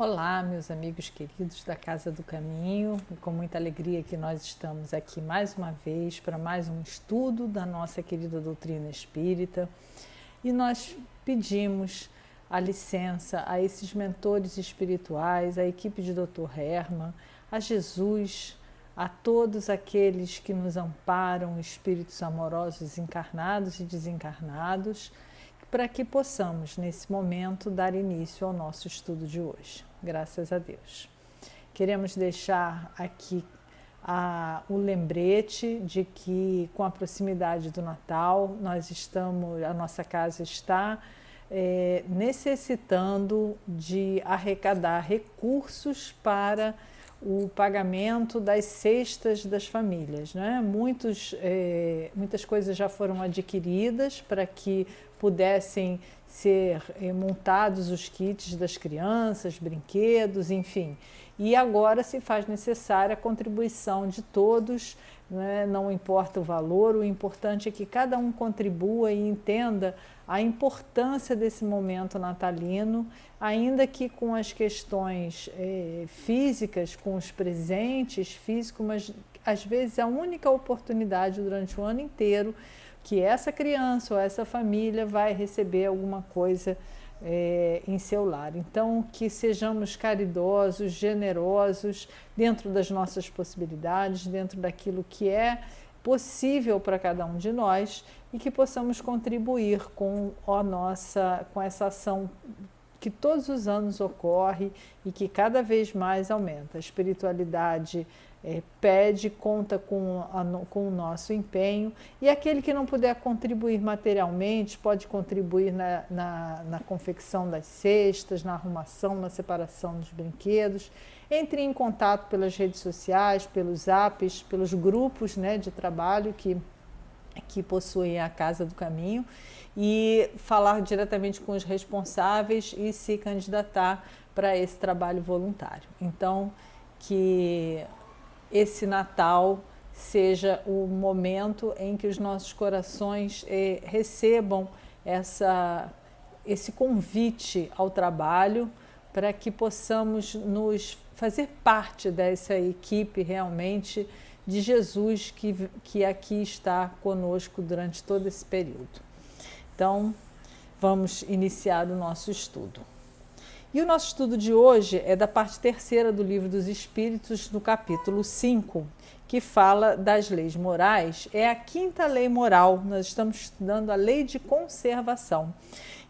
Olá, meus amigos queridos da Casa do Caminho, e com muita alegria que nós estamos aqui mais uma vez para mais um estudo da nossa querida doutrina espírita, e nós pedimos a licença a esses mentores espirituais, à equipe de Dr. Hermann, a Jesus, a todos aqueles que nos amparam, espíritos amorosos encarnados e desencarnados, para que possamos, nesse momento, dar início ao nosso estudo de hoje. Graças a Deus. Queremos deixar aqui o lembrete de que, com a proximidade do Natal, a nossa casa está necessitando de arrecadar recursos para o pagamento das cestas das famílias, né? Muitas coisas já foram adquiridas para que pudessem ser montados os kits das crianças, brinquedos, enfim. E agora se faz necessária a contribuição de todos, né? Não importa o valor, o importante é que cada um contribua e entenda a importância desse momento natalino, ainda que com as questões físicas, com os presentes físicos, mas às vezes a única oportunidade durante o ano inteiro que essa criança ou essa família vai receber alguma coisa em seu lar. Então, que sejamos caridosos, generosos, dentro das nossas possibilidades, dentro daquilo que é possível para cada um de nós, e que possamos contribuir com essa ação que todos os anos ocorre e que cada vez mais aumenta. A espiritualidade conta com o nosso empenho, e aquele que não puder contribuir materialmente pode contribuir na confecção das cestas, na arrumação, na separação dos brinquedos. Entre em contato pelas redes sociais, pelos apps, pelos grupos, né, de trabalho que possuem a Casa do Caminho, e falar diretamente com os responsáveis e se candidatar para esse trabalho voluntário. Então, que esse Natal seja o momento em que os nossos corações recebam esse convite ao trabalho, para que possamos nos fazer parte dessa equipe realmente de Jesus que aqui está conosco durante todo esse período. Então, vamos iniciar o nosso estudo. E o nosso estudo de hoje é da parte terceira do Livro dos Espíritos, no capítulo 5, que fala das leis morais. É a quinta lei moral, nós estamos estudando a lei de conservação.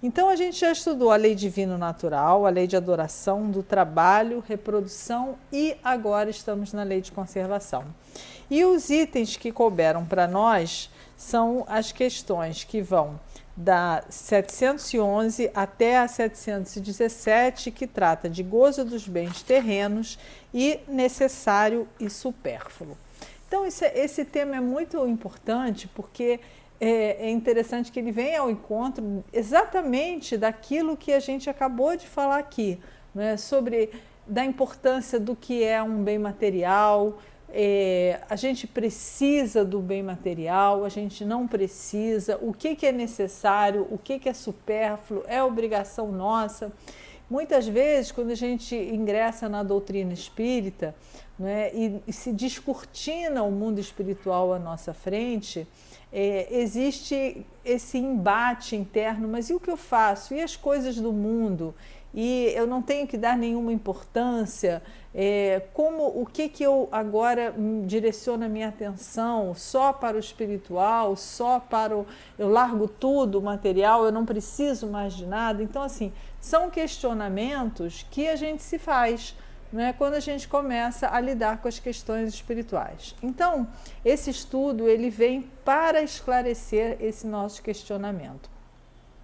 Então, a gente já estudou a lei divino-natural, a lei de adoração, do trabalho, reprodução, e agora estamos na lei de conservação. E os itens que couberam para nós são as questões que vão da 711 até a 717, que trata de gozo dos bens terrenos e necessário e supérfluo. Então, esse tema é muito importante, porque é interessante que ele venha ao encontro exatamente daquilo que a gente acabou de falar aqui, né? Da importância do que é um bem material. A gente precisa do bem material, a gente não precisa, o que é necessário, o que é supérfluo, é obrigação nossa. Muitas vezes, quando a gente ingressa na doutrina espírita, né, e se descortina o mundo espiritual à nossa frente, existe esse embate interno: mas e o que eu faço? E as coisas do mundo? E eu não tenho que dar nenhuma importância, o que eu agora direciono a minha atenção só para o espiritual, eu largo tudo o material, eu não preciso mais de nada. Então, assim, são questionamentos que a gente se faz, né, quando a gente começa a lidar com as questões espirituais. Então, esse estudo ele vem para esclarecer esse nosso questionamento.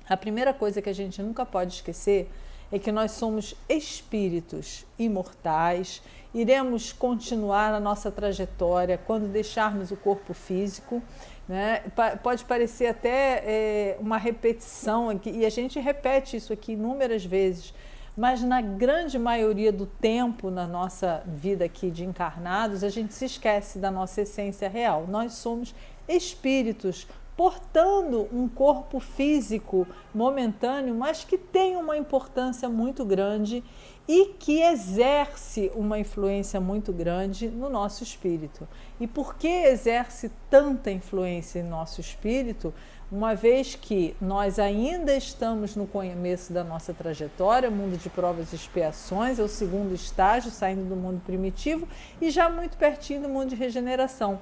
A primeira coisa que a gente nunca pode esquecer é que nós somos espíritos imortais, iremos continuar a nossa trajetória quando deixarmos o corpo físico, né? Pode parecer até uma repetição aqui, e a gente repete isso aqui inúmeras vezes, mas na grande maioria do tempo na nossa vida aqui de encarnados, a gente se esquece da nossa essência real. Nós somos espíritos portando um corpo físico momentâneo, mas que tem uma importância muito grande e que exerce uma influência muito grande no nosso espírito. E por que exerce tanta influência em nosso espírito? Uma vez que nós ainda estamos no começo da nossa trajetória, mundo de provas e expiações, é o segundo estágio, saindo do mundo primitivo e já muito pertinho do mundo de regeneração.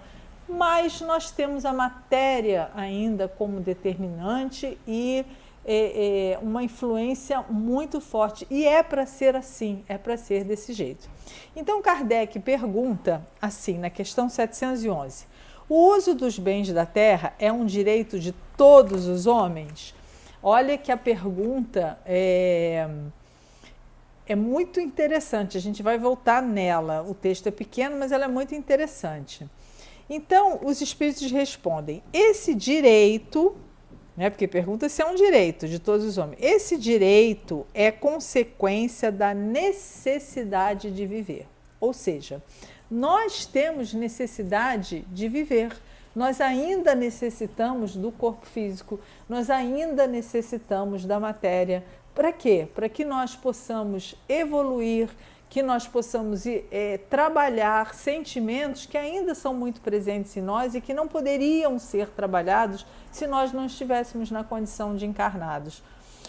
Mas nós temos a matéria ainda como determinante e uma influência muito forte. E é para ser assim, é para ser desse jeito. Então Kardec pergunta assim, na questão 711, o uso dos bens da terra é um direito de todos os homens? Olha que a pergunta é muito interessante, a gente vai voltar nela, o texto é pequeno, mas ela é muito interessante. Então, os espíritos respondem, esse direito, né, porque pergunta se é um direito de todos os homens, esse direito é consequência da necessidade de viver, ou seja, nós temos necessidade de viver, nós ainda necessitamos do corpo físico, nós ainda necessitamos da matéria. Para quê? Para que nós possamos evoluir, que nós possamos trabalhar sentimentos que ainda são muito presentes em nós e que não poderiam ser trabalhados se nós não estivéssemos na condição de encarnados.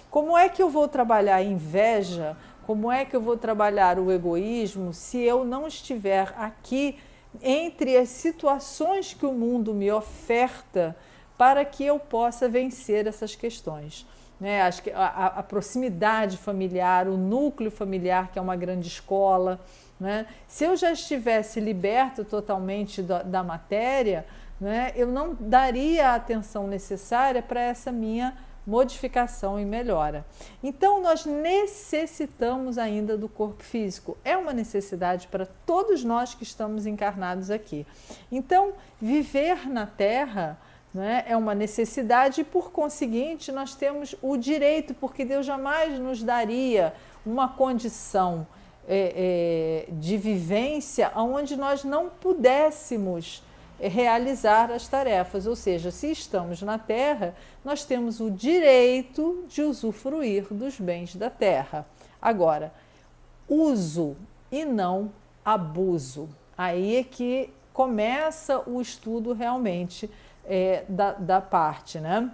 Como é que eu vou trabalhar a inveja? Como é que eu vou trabalhar o egoísmo se eu não estiver aqui entre as situações que o mundo me oferta para que eu possa vencer essas questões? Né? Acho que a proximidade familiar, o núcleo familiar, que é uma grande escola, né? Se eu já estivesse liberto totalmente da matéria, né, eu não daria a atenção necessária para essa minha modificação e melhora. Então, nós necessitamos ainda do corpo físico. É uma necessidade para todos nós que estamos encarnados aqui. Então, viver na Terra, né, é uma necessidade e, por conseguinte, nós temos o direito, porque Deus jamais nos daria uma condição de vivência onde nós não pudéssemos realizar as tarefas, ou seja, se estamos na Terra, nós temos o direito de usufruir dos bens da Terra. Agora, uso e não abuso. Aí é que começa o estudo realmente da parte, né?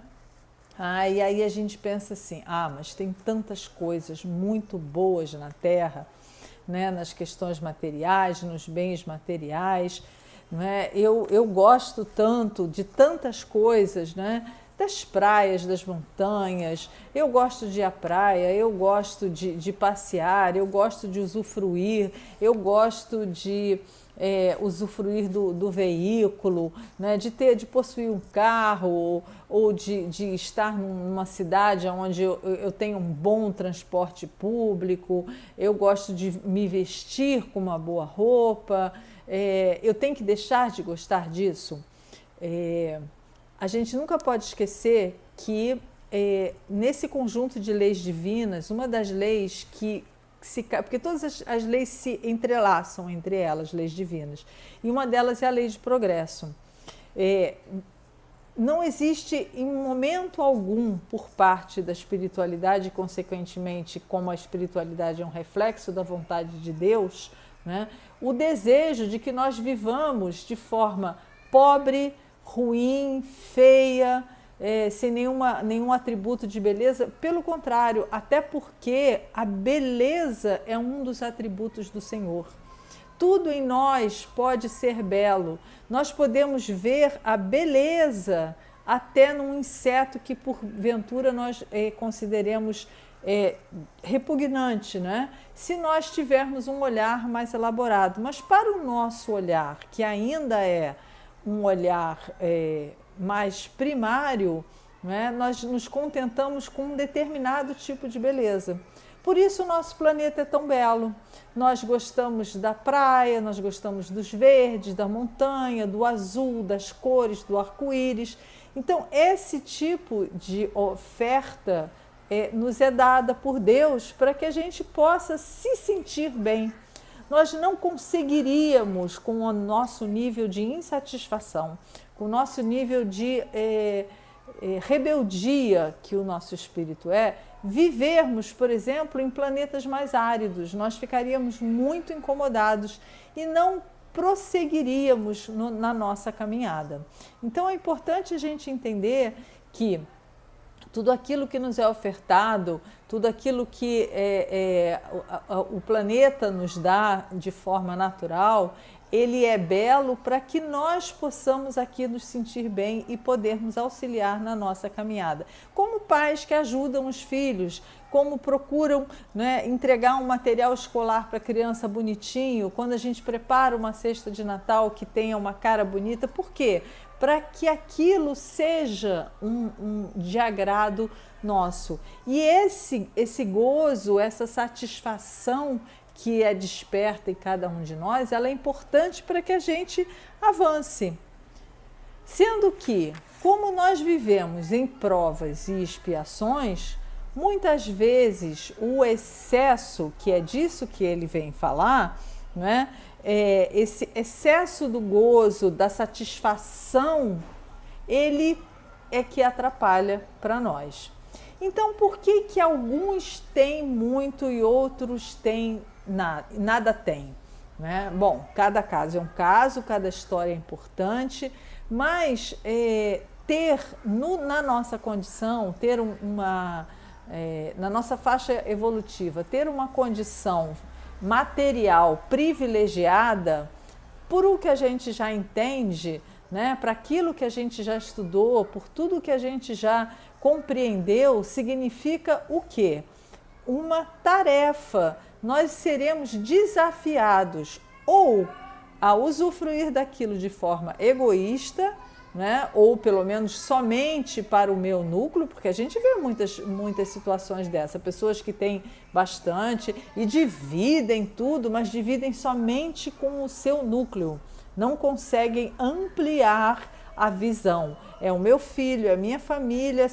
E aí a gente pensa assim, mas tem tantas coisas muito boas na Terra, né? Nas questões materiais, nos bens materiais, né? Eu gosto tanto de tantas coisas, né? Das praias, das montanhas, eu gosto de ir à praia, eu gosto de passear, eu gosto de usufruir, eu gosto de usufruir do veículo, né? de possuir um carro ou de estar numa cidade onde eu tenho um bom transporte público, eu gosto de me vestir com uma boa roupa. Eu tenho que deixar de gostar disso? A gente nunca pode esquecer que nesse conjunto de leis divinas, uma das leis porque todas as leis se entrelaçam entre elas, leis divinas, e uma delas é a lei de progresso. Não existe em momento algum por parte da espiritualidade, consequentemente, como a espiritualidade é um reflexo da vontade de Deus, né, o desejo de que nós vivamos de forma pobre, ruim, feia, sem nenhum atributo de beleza. Pelo contrário, até porque a beleza é um dos atributos do Senhor. Tudo em nós pode ser belo. Nós podemos ver a beleza até num inseto que porventura nós consideremos repugnante, né? Se nós tivermos um olhar mais elaborado. Mas para o nosso olhar, que ainda é um olhar mais primário, né, nós nos contentamos com um determinado tipo de beleza. Por isso o nosso planeta é tão belo. Nós gostamos da praia, nós gostamos dos verdes, da montanha, do azul, das cores, do arco-íris. Então, esse tipo de oferta nos é dada por Deus para que a gente possa se sentir bem. Nós não conseguiríamos, com o nosso nível de insatisfação, com o nosso nível de rebeldia que o nosso espírito vivermos, por exemplo, em planetas mais áridos. Nós ficaríamos muito incomodados e não prosseguiríamos na nossa caminhada. Então é importante a gente entender que tudo aquilo que nos é ofertado, tudo aquilo que o planeta nos dá de forma natural, ele é belo para que nós possamos aqui nos sentir bem e podermos auxiliar na nossa caminhada. Como pais que ajudam os filhos, como procuram, né, entregar um material escolar para a criança bonitinho, quando a gente prepara uma cesta de Natal que tenha uma cara bonita, por quê? Para que aquilo seja de agrado nosso. E esse gozo, essa satisfação que é desperta em cada um de nós, ela é importante para que a gente avance. Sendo que, como nós vivemos em provas e expiações, muitas vezes o excesso, que é disso que ele vem falar, né? Esse excesso do gozo, da satisfação, ele é que atrapalha para nós. Então, por que alguns têm muito e outros têm nada tem? Né? Bom, cada caso é um caso, cada história é importante, mas ter na nossa condição, ter na nossa faixa evolutiva, ter uma condição material privilegiada, por o que a gente já entende, né, para aquilo que a gente já estudou, por tudo que a gente já compreendeu, significa o quê? Uma tarefa. Nós seremos desafiados ou a usufruir daquilo de forma egoísta, né? Ou pelo menos somente para o meu núcleo, porque a gente vê muitas situações dessa, pessoas que têm bastante e dividem tudo, mas dividem somente com o seu núcleo, não conseguem ampliar a visão. É o meu filho, é a minha família,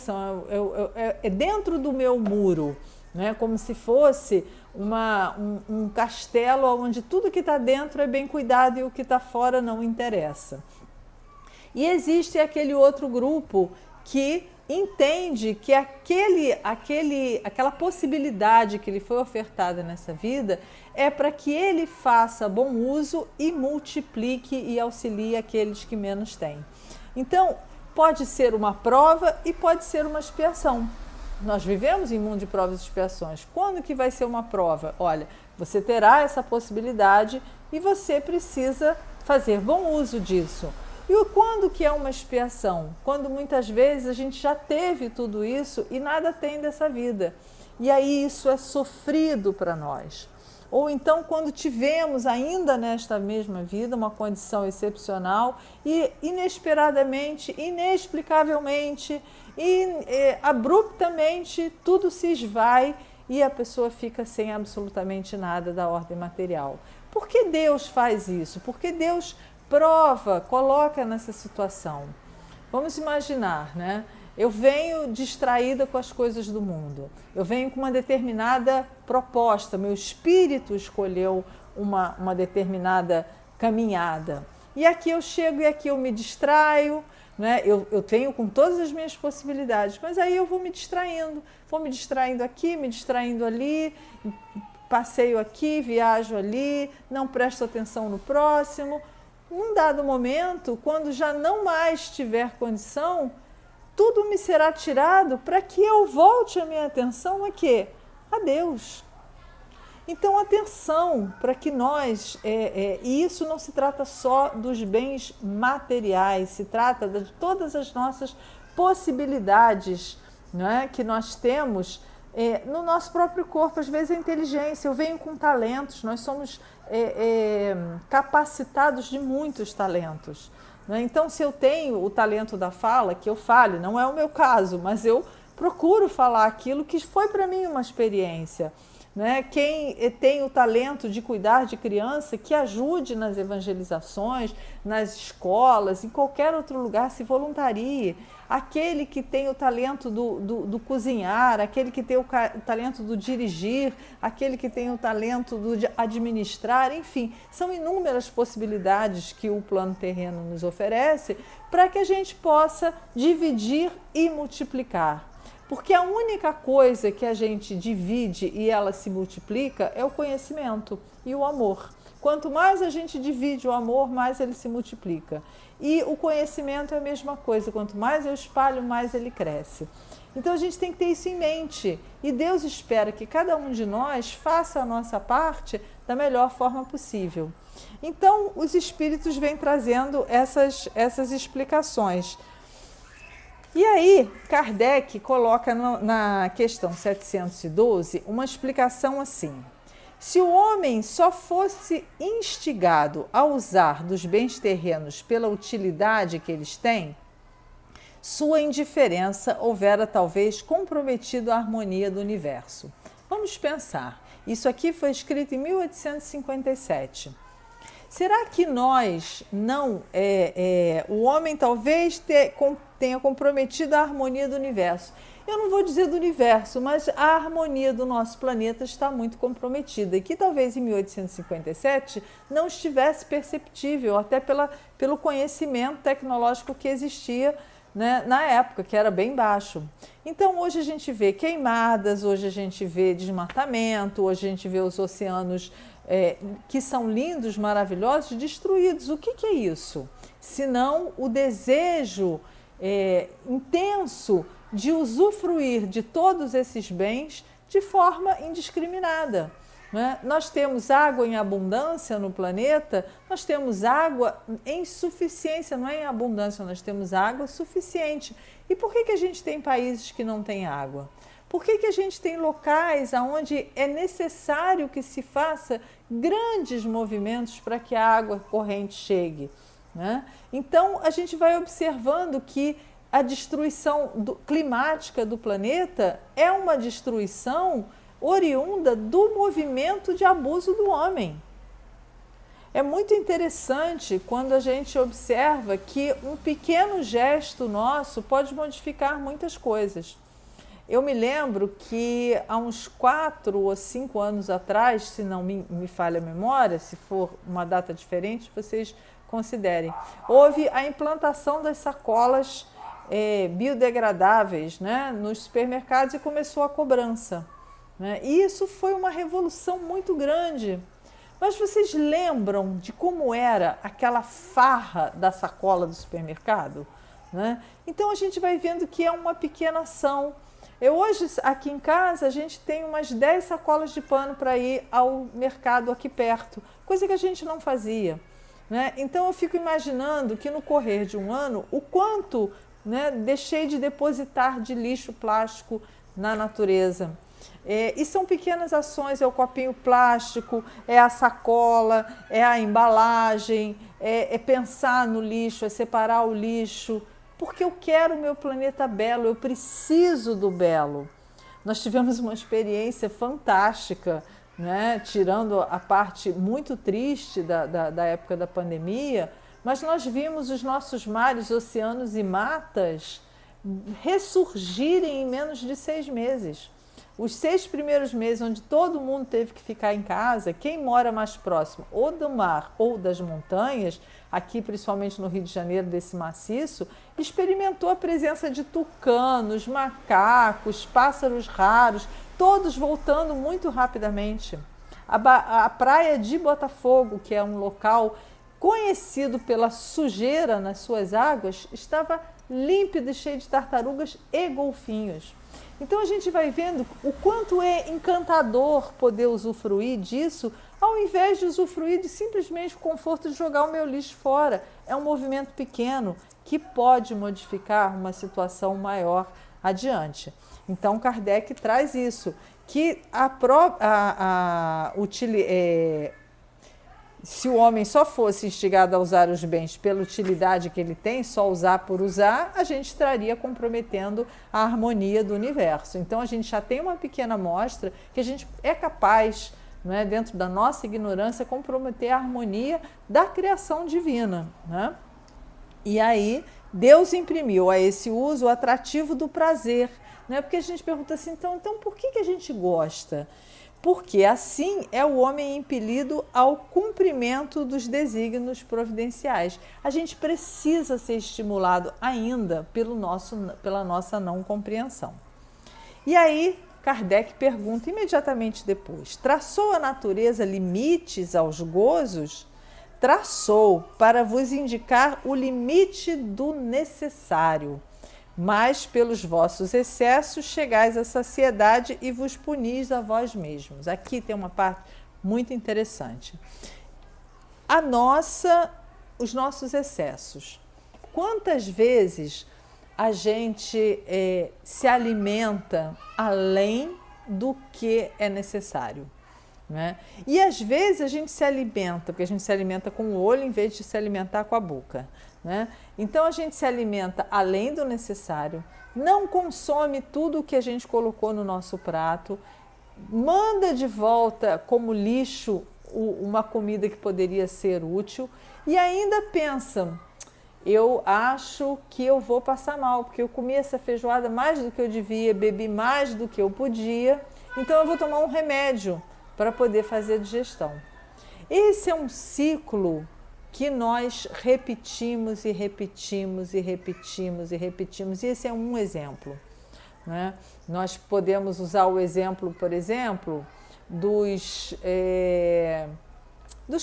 é dentro do meu muro, né? Como se fosse um castelo onde tudo que está dentro é bem cuidado e o que está fora não interessa. E existe aquele outro grupo que entende que aquela possibilidade que lhe foi ofertada nessa vida é para que ele faça bom uso e multiplique e auxilie aqueles que menos têm. Então, pode ser uma prova e pode ser uma expiação. Nós vivemos em mundo de provas e expiações. Quando que vai ser uma prova? Olha, você terá essa possibilidade e você precisa fazer bom uso disso. E quando que é uma expiação? Quando muitas vezes a gente já teve tudo isso e nada tem dessa vida. E aí isso é sofrido para nós. Ou então quando tivemos ainda nesta mesma vida uma condição excepcional e inesperadamente, inexplicavelmente abruptamente tudo se esvai e a pessoa fica sem absolutamente nada da ordem material. Por que Deus faz isso? Porque Deus prova, coloca nessa situação. Vamos imaginar, né? Eu venho distraída com as coisas do mundo, eu venho com uma determinada proposta, meu espírito escolheu uma determinada caminhada. E aqui eu chego e aqui eu me distraio, né? Eu tenho com todas as minhas possibilidades, mas aí eu vou me distraindo aqui, me distraindo ali, passeio aqui, viajo ali, não presto atenção no próximo. Num dado momento, quando já não mais tiver condição, tudo me será tirado para que eu volte a minha atenção a quê? A Deus. Então, atenção para que nós, e isso não se trata só dos bens materiais, se trata de todas as nossas possibilidades, não é, que nós temos no nosso próprio corpo. Às vezes a inteligência, eu venho com talentos, nós somos capacitados de muitos talentos. Né? Então, se eu tenho o talento da fala, que eu fale, não é o meu caso, mas eu procuro falar aquilo que foi para mim uma experiência. né? Quem tem o talento de cuidar de criança, que ajude nas evangelizações, nas escolas, em qualquer outro lugar, se voluntarie. Aquele que tem o talento do cozinhar, aquele que tem o talento do dirigir, aquele que tem o talento de administrar, enfim, são inúmeras possibilidades que o plano terreno nos oferece para que a gente possa dividir e multiplicar. Porque a única coisa que a gente divide e ela se multiplica é o conhecimento e o amor. Quanto mais a gente divide o amor, mais ele se multiplica. E o conhecimento é a mesma coisa, quanto mais eu espalho, mais ele cresce. Então a gente tem que ter isso em mente. E Deus espera que cada um de nós faça a nossa parte da melhor forma possível. Então os espíritos vêm trazendo essas explicações. E aí, Kardec coloca na questão 712 uma explicação assim: se o homem só fosse instigado a usar dos bens terrenos pela utilidade que eles têm, sua indiferença houvera talvez comprometido a harmonia do universo. Vamos pensar, isso aqui foi escrito em 1857. Será que nós não, o homem talvez tenha comprometido a harmonia do universo? Eu não vou dizer do universo, mas a harmonia do nosso planeta está muito comprometida e que talvez em 1857 não estivesse perceptível, até pelo conhecimento tecnológico que existia, né, na época, que era bem baixo. Então hoje a gente vê queimadas, hoje a gente vê desmatamento, hoje a gente vê os oceanos que são lindos, maravilhosos, destruídos. O que é isso? Senão o desejo intenso de usufruir de todos esses bens de forma indiscriminada. Né? Nós temos água em abundância no planeta, nós temos água em suficiência, não é em abundância, nós temos água suficiente. E por que a gente tem países que não têm água? Por que a gente tem locais onde é necessário que se faça grandes movimentos para que a água corrente chegue? Né? Então, a gente vai observando que a destruição climática do planeta é uma destruição oriunda do movimento de abuso do homem. É muito interessante quando a gente observa que um pequeno gesto nosso pode modificar muitas coisas. Eu me lembro que há uns 4 ou 5 anos atrás, se não me falha a memória, se for uma data diferente, vocês considerem, houve a implantação das sacolas biodegradáveis, né, nos supermercados e começou a cobrança. Né? E isso foi uma revolução muito grande. Mas vocês lembram de como era aquela farra da sacola do supermercado? Né? Então a gente vai vendo que é uma pequena ação. Hoje, aqui em casa, a gente tem umas 10 sacolas de pano para ir ao mercado aqui perto, coisa que a gente não fazia. Né? Então, eu fico imaginando que no correr de um ano, o quanto, né, deixei de depositar de lixo plástico na natureza. E são pequenas ações, é o copinho plástico, é a sacola, é a embalagem, é pensar no lixo, é separar o lixo, porque eu quero o meu planeta belo, eu preciso do belo. Nós tivemos uma experiência fantástica, né? Tirando a parte muito triste da época da pandemia, mas nós vimos os nossos mares, oceanos e matas ressurgirem em menos de 6 meses. Os 6 primeiros meses, onde todo mundo teve que ficar em casa, quem mora mais próximo ou do mar ou das montanhas, aqui principalmente no Rio de Janeiro, desse maciço, experimentou a presença de tucanos, macacos, pássaros raros, todos voltando muito rapidamente. A praia de Botafogo, que é um local conhecido pela sujeira nas suas águas, estava límpido e cheio de tartarugas e golfinhos. Então a gente vai vendo o quanto é encantador poder usufruir disso, ao invés de usufruir de simplesmente o conforto de jogar o meu lixo fora. É um movimento pequeno que pode modificar uma situação maior adiante. Então Kardec traz isso, que se o homem só fosse instigado a usar os bens pela utilidade que ele tem, só usar por usar, a gente estaria comprometendo a harmonia do universo. Então, a gente já tem uma pequena amostra que a gente é capaz, né, dentro da nossa ignorância, comprometer a harmonia da criação divina, né? E aí, Deus imprimiu a esse uso o atrativo do prazer, né? Porque a gente pergunta assim, então por que a gente gosta? Porque assim é o homem impelido ao cumprimento dos desígnios providenciais. A gente precisa ser estimulado ainda pela nossa não compreensão. E aí, Kardec pergunta imediatamente depois: traçou a natureza limites aos gozos? Traçou, para vos indicar o limite do necessário. Mas pelos vossos excessos chegais à saciedade e vos punis a vós mesmos. Aqui tem uma parte muito interessante. Os nossos excessos. Quantas vezes a gente se alimenta além do que é necessário? Né? E às vezes a gente se alimenta, porque a gente se alimenta com o olho em vez de se alimentar com a boca. Né? Então a gente se alimenta além do necessário, não consome tudo o que a gente colocou no nosso prato, manda de volta como lixo uma comida que poderia ser útil e ainda pensa: eu acho que eu vou passar mal, porque eu comi essa feijoada mais do que eu devia, bebi mais do que eu podia, então eu vou tomar um remédio para poder fazer a digestão. Esse é um ciclo que nós repetimos e repetimos e repetimos e repetimos, e esse é um exemplo. Né? Nós podemos usar o exemplo, por exemplo, dos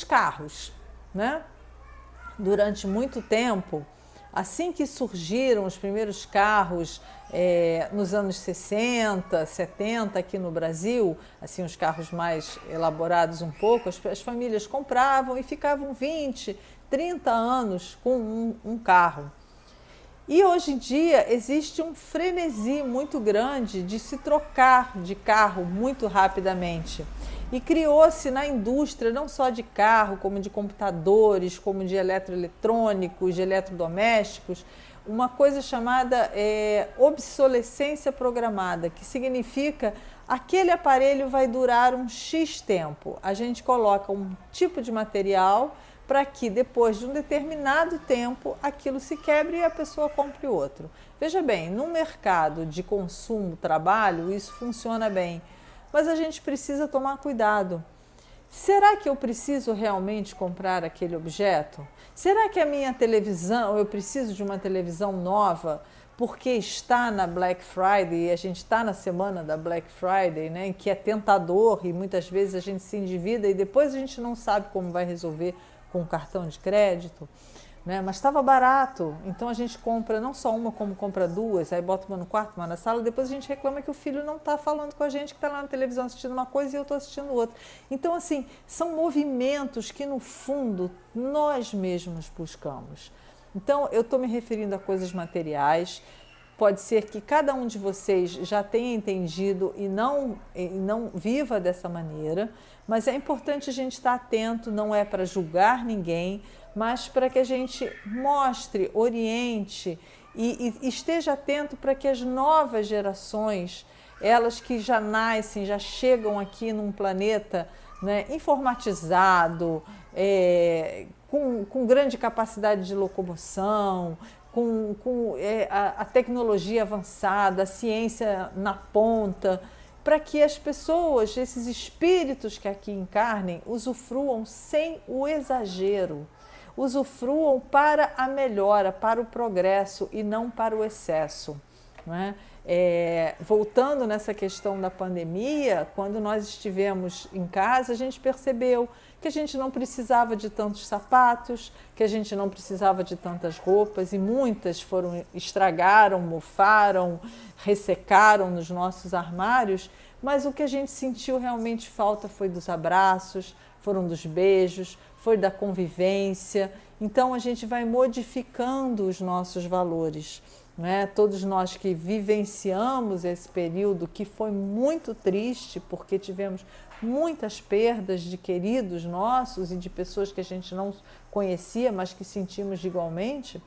carros. Né? Durante muito tempo, assim que surgiram os primeiros carros nos anos 60, 70 aqui no Brasil, assim os carros mais elaborados um pouco, as famílias compravam e ficavam 20, 30 anos com um carro. E hoje em dia existe um frenesi muito grande de se trocar de carro muito rapidamente. E criou-se na indústria, não só de carro, como de computadores, como de eletroeletrônicos, de eletrodomésticos, uma coisa chamada obsolescência programada, que significa aquele aparelho vai durar um X tempo. A gente coloca um tipo de material para que depois de um determinado tempo aquilo se quebre e a pessoa compre outro. Veja bem, no mercado de consumo, trabalho, isso funciona bem. Mas a gente precisa tomar cuidado. Será que eu preciso realmente comprar aquele objeto? Será que a minha televisão, eu preciso de uma televisão nova porque está na Black Friday e a gente está na semana da Black Friday, né, que é tentador e muitas vezes a gente se endivida e depois a gente não sabe como vai resolver com o cartão de crédito? Né? Mas estava barato, então a gente compra não só uma, como compra duas, aí bota uma no quarto, uma na sala, depois a gente reclama que o filho não está falando com a gente, que está lá na televisão assistindo uma coisa e eu estou assistindo outra. Então, assim, são movimentos que, no fundo, nós mesmos buscamos. Então, eu estou me referindo a coisas materiais. Pode ser que cada um de vocês já tenha entendido e não viva dessa maneira, mas é importante a gente estar atento, não é para julgar ninguém, mas para que a gente mostre, oriente e esteja atento para que as novas gerações, elas que já nascem, já chegam aqui num planeta, né, informatizado, com grande capacidade de locomoção, com a tecnologia avançada, a ciência na ponta, para que as pessoas, esses espíritos que aqui encarnem, usufruam sem o exagero, usufruam para a melhora, para o progresso e não para o excesso. Não é? Voltando nessa questão da pandemia, quando nós estivemos em casa, a gente percebeu que a gente não precisava de tantos sapatos, que a gente não precisava de tantas roupas e muitas estragaram, mofaram, ressecaram nos nossos armários, mas o que a gente sentiu realmente falta foi dos abraços, foram dos beijos, foi da convivência. Então a gente vai modificando os nossos valores. Né? Todos nós que vivenciamos esse período que foi muito triste, porque tivemos muitas perdas de queridos nossos e de pessoas que a gente não conhecia, mas que sentimos igualmente.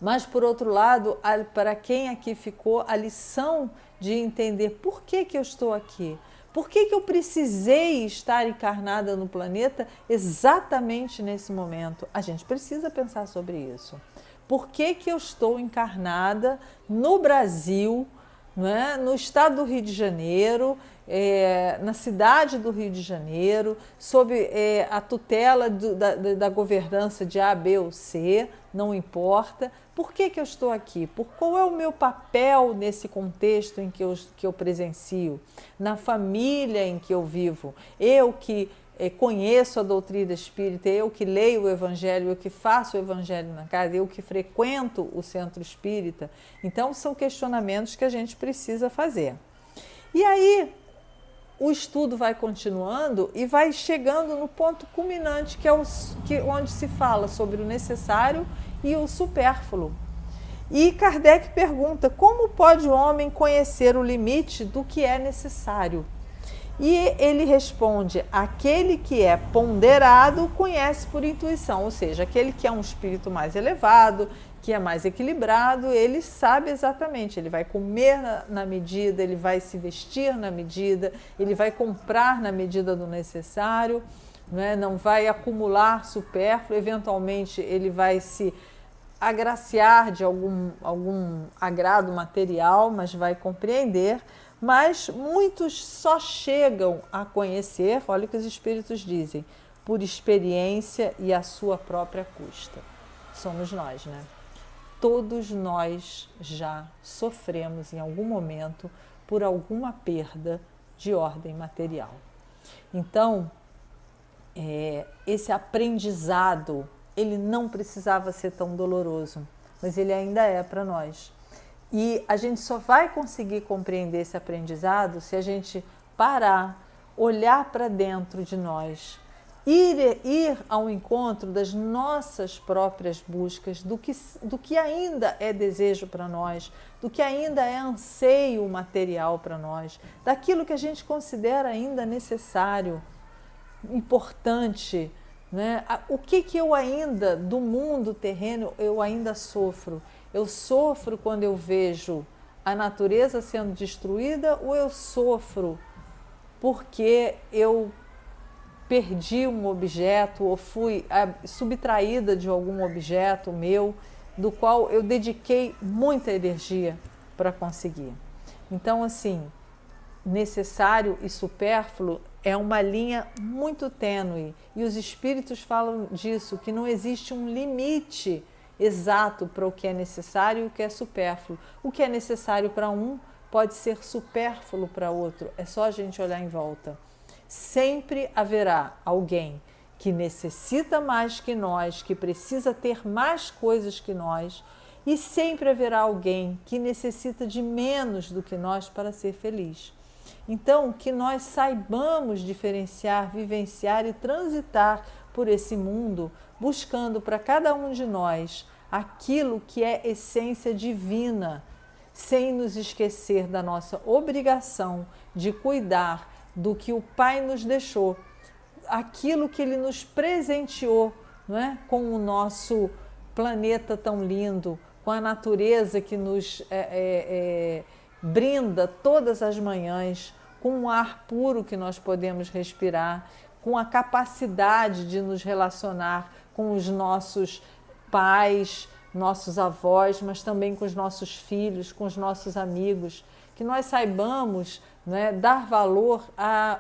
Mas, por outro lado, para quem aqui ficou, a lição de entender por que eu estou aqui, por que eu precisei estar encarnada no planeta exatamente nesse momento. A gente precisa pensar sobre isso. Por que eu estou encarnada no Brasil, né, no estado do Rio de Janeiro, na cidade do Rio de Janeiro, sob a tutela da governança de A, B ou C, não importa. Por que eu estou aqui? Qual é o meu papel nesse contexto em que eu presencio? Na família em que eu vivo? Eu que conheço a doutrina espírita, eu que leio o Evangelho, eu que faço o Evangelho na casa, eu que frequento o centro espírita. Então, são questionamentos que a gente precisa fazer. E aí, o estudo vai continuando e vai chegando no ponto culminante, que é onde se fala sobre o necessário e o supérfluo. E Kardec pergunta: como pode o homem conhecer o limite do que é necessário? E ele responde: aquele que é ponderado conhece por intuição, ou seja, aquele que é um espírito mais elevado, que é mais equilibrado, ele sabe exatamente, ele vai comer na medida, ele vai se vestir na medida, ele vai comprar na medida do necessário, não vai acumular supérfluo, eventualmente ele vai se agraciar de algum agrado material, mas vai compreender. Mas muitos só chegam a conhecer, olha o que os espíritos dizem, por experiência e à sua própria custa. Somos nós, né? Todos nós já sofremos em algum momento por alguma perda de ordem material. Então, esse aprendizado, ele não precisava ser tão doloroso, mas ele ainda é para nós. E a gente só vai conseguir compreender esse aprendizado se a gente parar, olhar para dentro de nós, ir ao encontro das nossas próprias buscas, do que ainda é desejo para nós, do que ainda é anseio material para nós, daquilo que a gente considera ainda necessário, importante, né? O que eu ainda, do mundo terreno, eu ainda sofro? Eu sofro quando eu vejo a natureza sendo destruída, ou eu sofro porque eu perdi um objeto ou fui subtraída de algum objeto meu, do qual eu dediquei muita energia para conseguir? Então, assim, necessário e supérfluo é uma linha muito tênue, e os espíritos falam disso, que não existe um limite exato para o que é necessário e o que é supérfluo. O que é necessário para um pode ser supérfluo para outro, é só a gente olhar em volta. Sempre haverá alguém que necessita mais que nós, que precisa ter mais coisas que nós, e sempre haverá alguém que necessita de menos do que nós para ser feliz. Então, que nós saibamos diferenciar, vivenciar e transitar por esse mundo, buscando para cada um de nós aquilo que é essência divina, sem nos esquecer da nossa obrigação de cuidar do que o Pai nos deixou, aquilo que Ele nos presenteou, não é? Com o nosso planeta tão lindo, com a natureza que nos brinda todas as manhãs, com o ar puro que nós podemos respirar, com a capacidade de nos relacionar com os nossos pais, nossos avós, mas também com os nossos filhos, com os nossos amigos, que nós saibamos, né, dar valor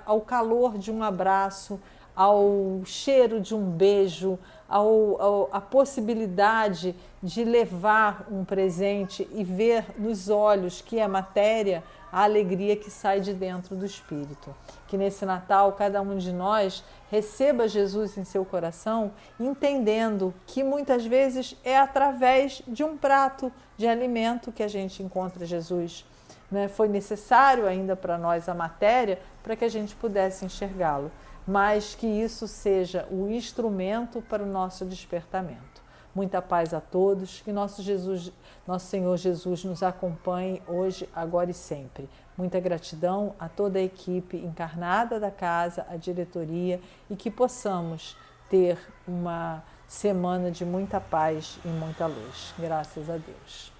ao calor de um abraço, ao cheiro de um beijo, à possibilidade de levar um presente e ver nos olhos, que é matéria, a alegria que sai de dentro do espírito. Que nesse Natal cada um de nós receba Jesus em seu coração, entendendo que muitas vezes é através de um prato de alimento que a gente encontra Jesus. Né? Foi necessário ainda para nós a matéria para que a gente pudesse enxergá-lo, mas que isso seja o instrumento para o nosso despertamento. muita paz a todos, que nosso Senhor Jesus nos acompanhe hoje, agora e sempre. Muita gratidão a toda a equipe encarnada da casa, a diretoria, e que possamos ter uma semana de muita paz e muita luz. Graças a Deus.